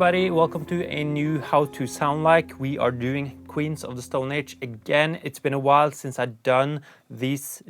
everybody, welcome to a new How to Sound Like. We are doing Queens of the Stone Age again. It's been a while since I've done this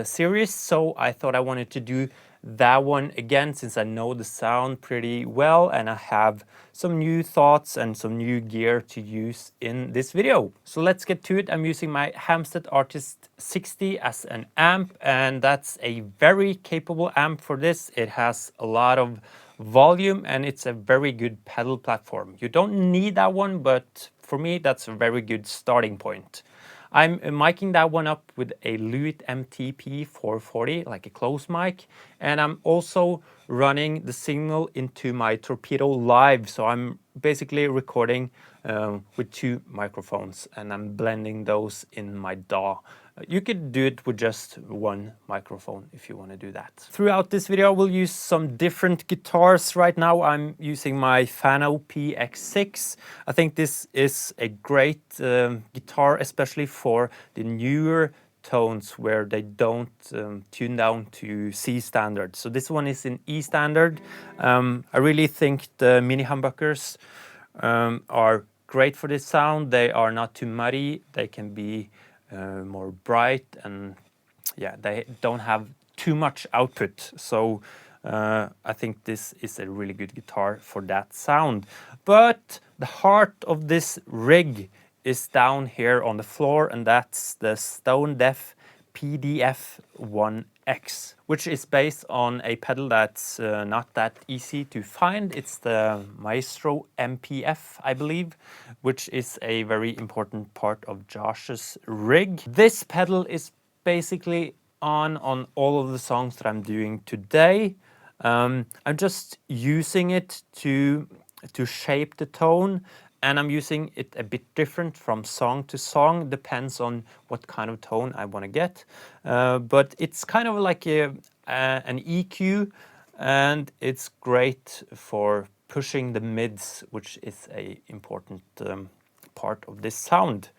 series, so I thought I wanted to do that one again since I know the sound pretty well and I have some new thoughts and some new gear to use in this video. So let's get to it. I'm using my Hamstead Artist 60 as an amp, and that's a very capable amp for this. It has a lot of volume and it's a very good pedal platform. You don't need that one, but for me that's a very good starting point. I'm miking that one up with a Lewitt MTP 440, like a close mic, and I'm also running the signal into my Torpedo Live, so I'm basically recording with two microphones and I'm blending those in my DAW. You could do it with just one microphone if you want to do that. Throughout this video, we'll use some different guitars. Right now, I'm using my Fano PX6. I think this is a great guitar, especially for the newer tones where they don't tune down to C standard. So this one is in E standard. I really think the mini humbuckers are great for this sound. They are not too muddy. They can be more bright, and yeah, they don't have too much output, so I think this is a really good guitar for that sound. But the heart of this rig is down here on the floor, and that's the Stone Deaf PDF 1X, which is based on a pedal that's not that easy to find. It's the Maestro MPF, I believe, which is a very important part of Josh's rig. This pedal is basically on all of the songs that I'm doing today. I'm just using it to shape the tone, and I'm using it a bit different from song to song, depends on what kind of tone I want to get. But it's kind of like an EQ, and it's great for pushing the mids, which is an important part of this sound.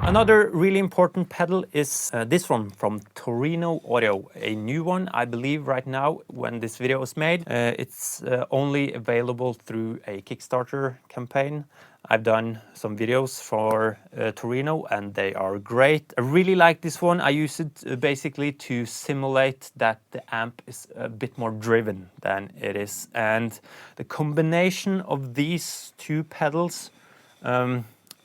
Another really important pedal is this one from Torino Audio, a new one, I believe, right now when this video is made. It's only available through a Kickstarter campaign. I've done some videos for Torino and they are great. I really like this one. I use it basically to simulate that the amp is a bit more driven than it is. And the combination of these two pedals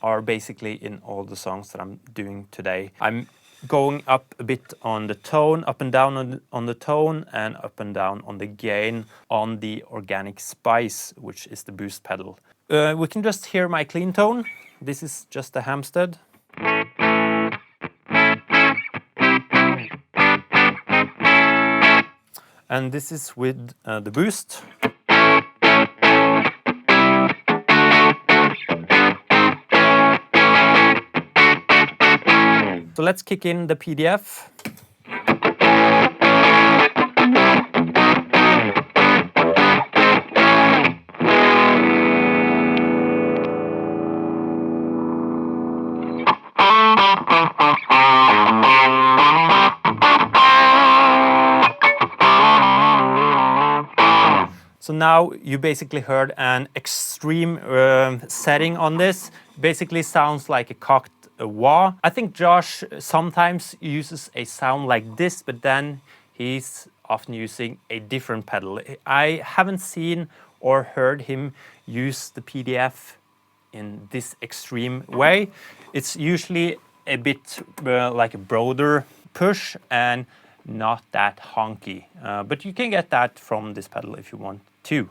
are basically in all the songs that I'm doing today. I'm going up a bit on the tone, up and down on the tone, and up and down on the gain on the Organic Spice, which is the boost pedal. We can just hear my clean tone. This is just the Hamstead. And this is with the boost. So let's kick in the PDF. So now you basically heard an extreme setting on this. Basically sounds like a cocked wah. I think Josh sometimes uses a sound like this, but then he's often using a different pedal. I haven't seen or heard him use the PDF in this extreme way. It's usually a bit like a broader push and not that honky. But you can get that from this pedal if you want to.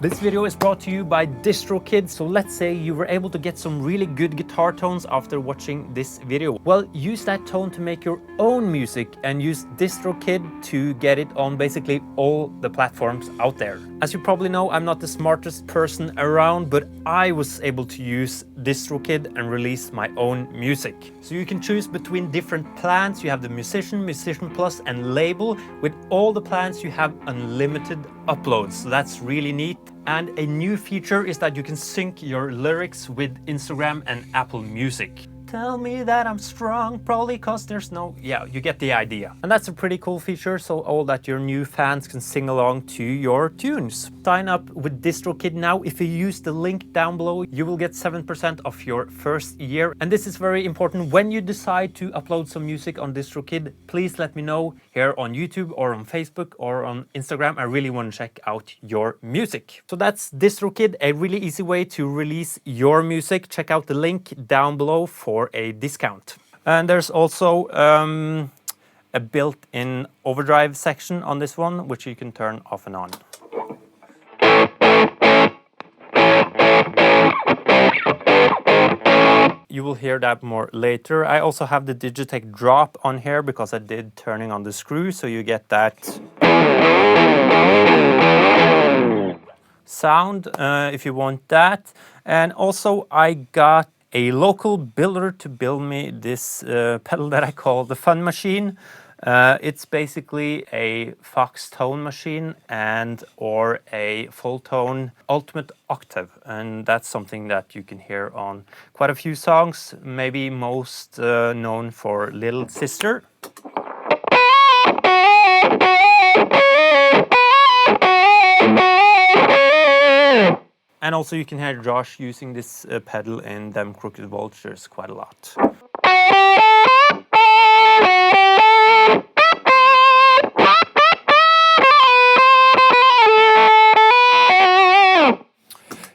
This video is brought to you by DistroKid. So let's say you were able to get some really good guitar tones after watching this video. Well, use that tone to make your own music and use DistroKid to get it on basically all the platforms out there. As you probably know, I'm not the smartest person around, but I was able to use DistroKid and release my own music. So you can choose between different plans. You have the Musician, Musician Plus, and Label. With all the plans, you have unlimited uploads. So that's really neat. And a new feature is that you can sync your lyrics with Instagram and Apple Music. Tell me that I'm strong, probably cause there's no... Yeah, you get the idea. And that's a pretty cool feature, so all that your new fans can sing along to your tunes. Sign up with DistroKid now. If you use the link down below, you will get 7% off your first year. And this is very important. When you decide to upload some music on DistroKid, please let me know here on YouTube or on Facebook or on Instagram. I really want to check out your music. So that's DistroKid, a really easy way to release your music. Check out the link down below for a discount. And there's also a built-in overdrive section on this one, which you can turn off and on. You will hear that more later. I also have the Digitech drop on here because I did turning on the screw, so you get that sound if you want that. And also I got a local builder to build me this pedal that I call the Fun Machine. It's basically a Fox tone machine and or a full tone ultimate octave, and that's something that you can hear on quite a few songs, maybe most known for Little Sister. And also you can hear Josh using this pedal in Them Crooked Vultures quite a lot.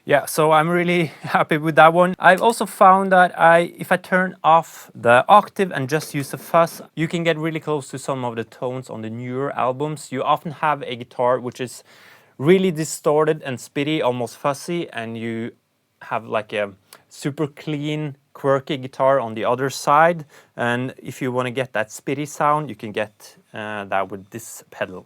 Yeah, so I'm really happy with that one. I've also found that if I turn off the octave and just use the fuzz, you can get really close to some of the tones on the newer albums. You often have a guitar which is really distorted and spitty, almost fuzzy, and you have like a super clean, quirky guitar on the other side. And if you want to get that spitty sound, you can get that with this pedal.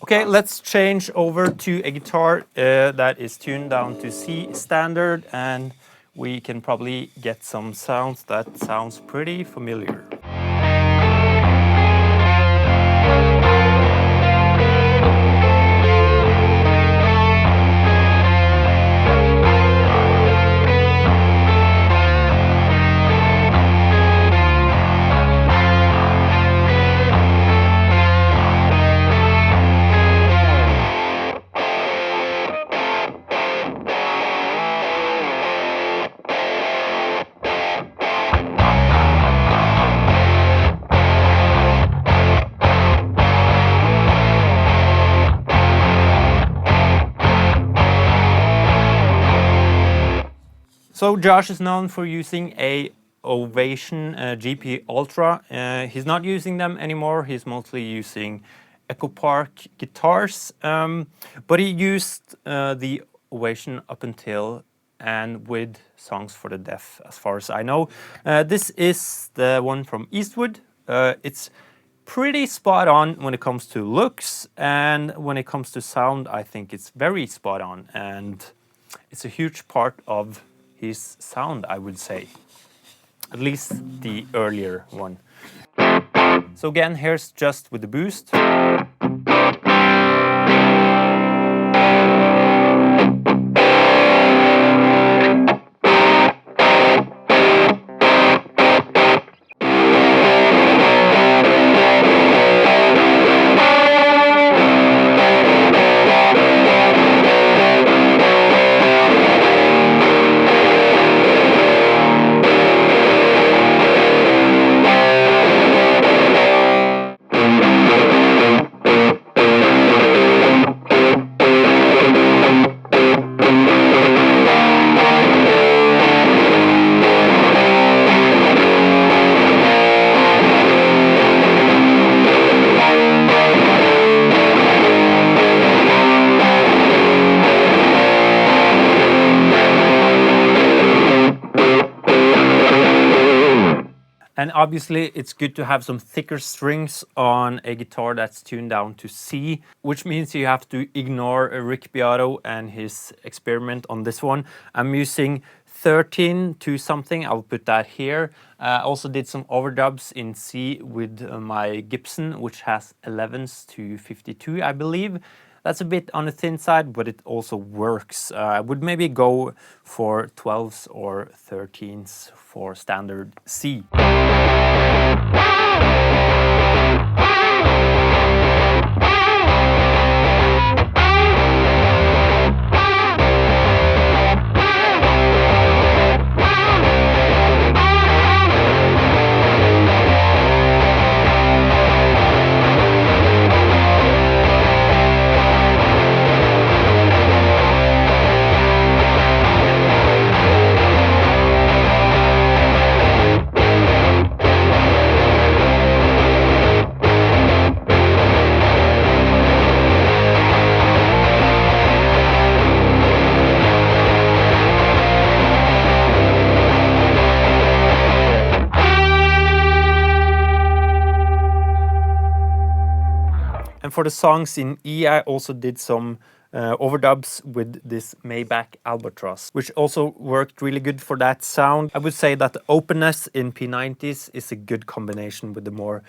Okay, let's change over to a guitar that is tuned down to C standard, and we can probably get some sounds that sounds pretty familiar. So Josh is known for using a Ovation GP Ultra. He's not using them anymore. He's mostly using Echo Park guitars, but he used the Ovation up until and with Songs for the Deaf, as far as I know. This is the one from Eastwood. It's pretty spot on when it comes to looks, and when it comes to sound, I think it's very spot on, and it's a huge part of his sound, I would say. At least the earlier one. So again, here's just with the boost. And obviously it's good to have some thicker strings on a guitar that's tuned down to C, which means you have to ignore Rick Beato and his experiment on this one. I'm using 13 to something, I'll put that here. I also did some overdubs in C with my Gibson, which has 11s to 52, I believe. That's a bit on the thin side, but it also works. I would maybe go for 12s or 13s for standard C. And for the songs in E, I also did some overdubs with this Maybach Albatross, which also worked really good for that sound. I would say that the openness in P90s is a good combination with the more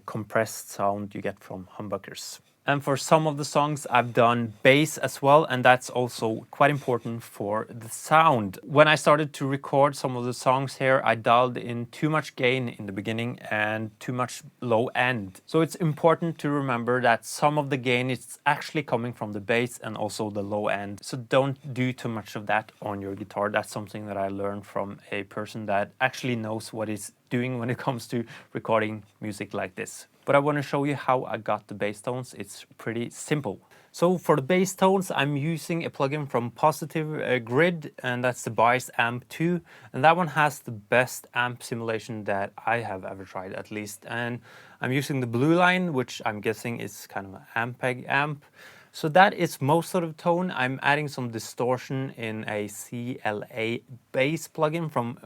compressed sound you get from humbuckers. And for some of the songs I've done bass as well, and that's also quite important for the sound. When I started to record some of the songs here, I dialed in too much gain in the beginning and too much low end. So it's important to remember that some of the gain is actually coming from the bass and also the low end. So don't do too much of that on your guitar. That's something that I learned from a person that actually knows what he's doing when it comes to recording music like this. But I want to show you how I got the bass tones. It's pretty simple. So for the bass tones, I'm using a plugin from Positive Grid, and that's the Bias Amp 2. And that one has the best amp simulation that I have ever tried, at least. And I'm using the blue line, which I'm guessing is kind of an Ampeg amp. So that is most of the tone. I'm adding some distortion in a CLA bass plugin from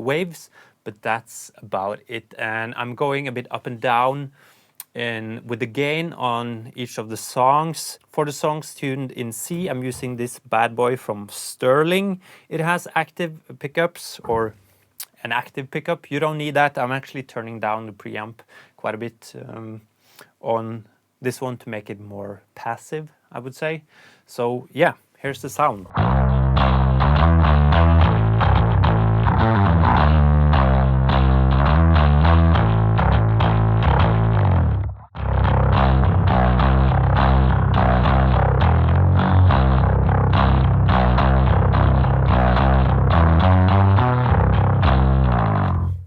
Waves, but that's about it. And I'm going a bit up and down with the gain on each of the songs. For the songs tuned in C, I'm using this bad boy from Sterling. It has active pickups, or an active pickup. You don't need that. I'm actually turning down the preamp quite a bit on this one to make it more passive, I would say. So yeah, here's the sound.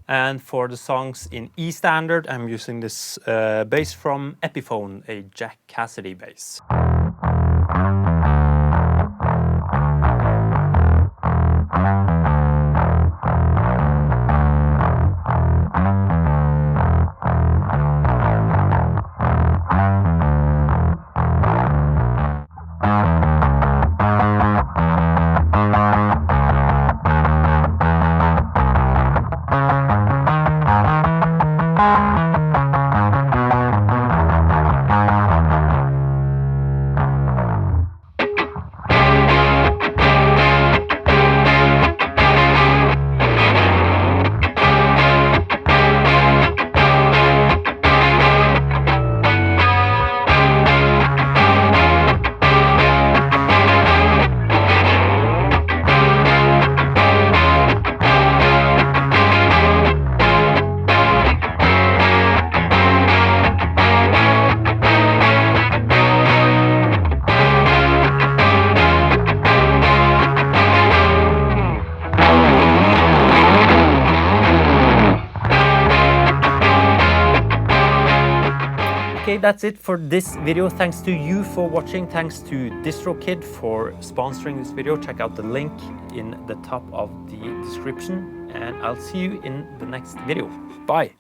And for the songs in E standard, I'm using this bass from Epiphone, a Jack Cassidy bass. Okay, that's it for this video. Thanks to you for watching. Thanks to DistroKid for sponsoring this video. Check out the link in the top of the description, and I'll see you in the next video. Bye.